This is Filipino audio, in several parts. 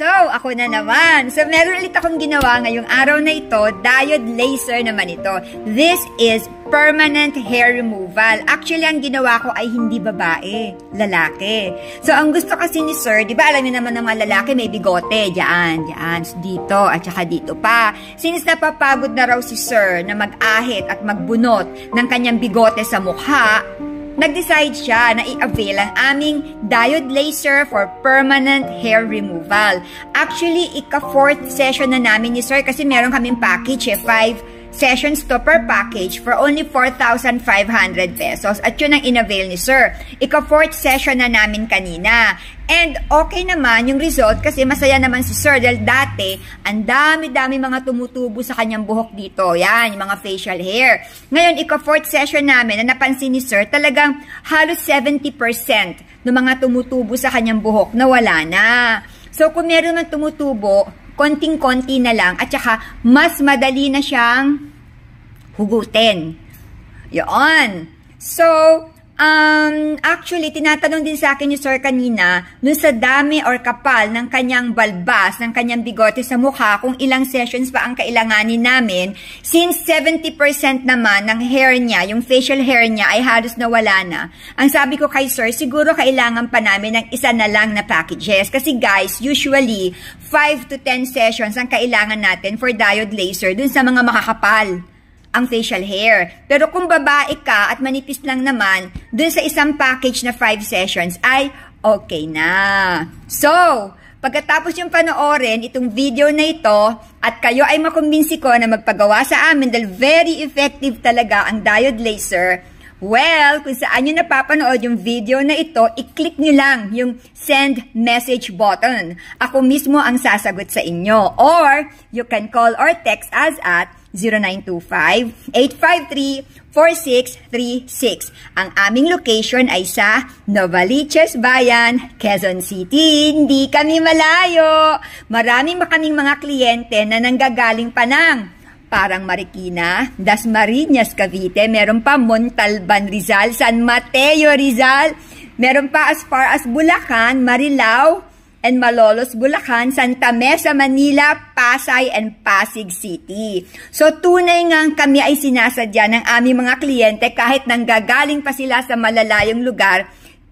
So, ako na naman. So, meron ulit akong ginawa ngayong araw na ito. Diode laser naman ito. This is permanent hair removal. Actually, ang ginawa ko ay hindi babae, lalaki. So, ang gusto kasi ni Sir, di ba alam niyo naman ng mga lalaki may bigote. Diyan, so dito, at saka dito pa. Since napapagod na raw si Sir na mag-ahit at magbunot ng kanyang bigote sa mukha, nag-decide siya na i-avail ang aming diode laser for permanent hair removal. Actually, ika-4th session na namin ni Sir kasi meron kaming package 5 sessions to per package for only 4,500 pesos. At yun ang in-avail ni Sir. Ika-4th session na namin kanina. And okay naman yung result kasi masaya naman si Sir dahil dati ang dami-dami mga tumutubo sa kanyang buhok dito. Yan, yung mga facial hair. Ngayon, ika-4th session namin na napansin ni Sir, talagang halos 70% ng mga tumutubo sa kanyang buhok na wala na. So, kung meron man tumutubo, konting-konti na lang at saka mas madali na siyang hugutin. Yun. So, actually, tinatanong din sa akin ni Sir kanina, dun sa dami or kapal ng kanyang balbas, ng kanyang bigote sa mukha, kung ilang sessions pa ang kailanganin namin, since 70% naman ng hair niya, yung facial hair niya ay halos nawala na. Ang sabi ko kay Sir, siguro kailangan pa namin ng isa na lang na packages. Kasi guys, usually, 5 to 10 sessions ang kailangan natin for diode laser dun sa mga makakapal ang facial hair. Pero kung babae ka at manipis lang naman, dun sa isang package na 5 sessions ay okay na. So, pagkatapos yung panoorin itong video na ito at kayo ay makumbinsi ko na magpagawa sa amin dahil very effective talaga ang diode laser, well, kung saan nyo napapanood yung video na ito, i-click nyo lang yung send message button. Ako mismo ang sasagot sa inyo. Or, you can call or text us at 0925-853-4636. Ang aming location ay sa Novaliches Bayan, Quezon City. Hindi kami malayo. Maraming kaming mga kliyente na nanggagaling pa ng parang Marikina, Dasmariñas, Cavite, meron pa Montalban, Rizal, San Mateo, Rizal, meron pa as far as Bulacan, Marilao, and Malolos, Bulacan, Santa Mesa, Manila, Pasay, and Pasig City. So, tunay nga kami ay sinasadya ng aming mga kliyente kahit nanggagaling pa sila sa malalayong lugar,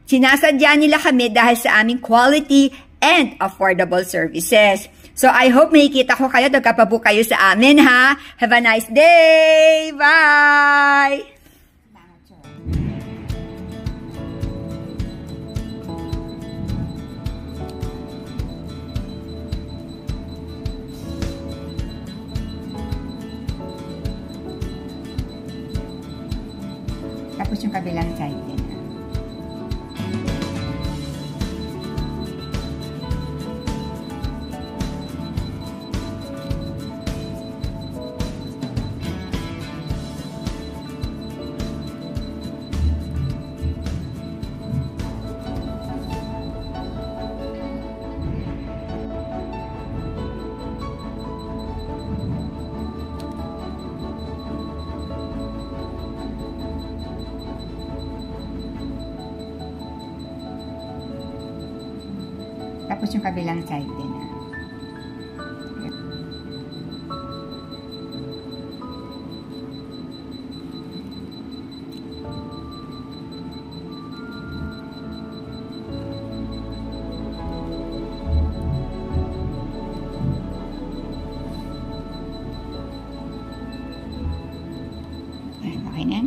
sinasadya nila kami dahil sa aming quality and affordable services. So, I hope makikita ko kayo, nagkapabook kayo sa amin, ha? Have a nice day! Bye! Tapos yung kabilang side din. Tapos yung kabilang side din. Okay na.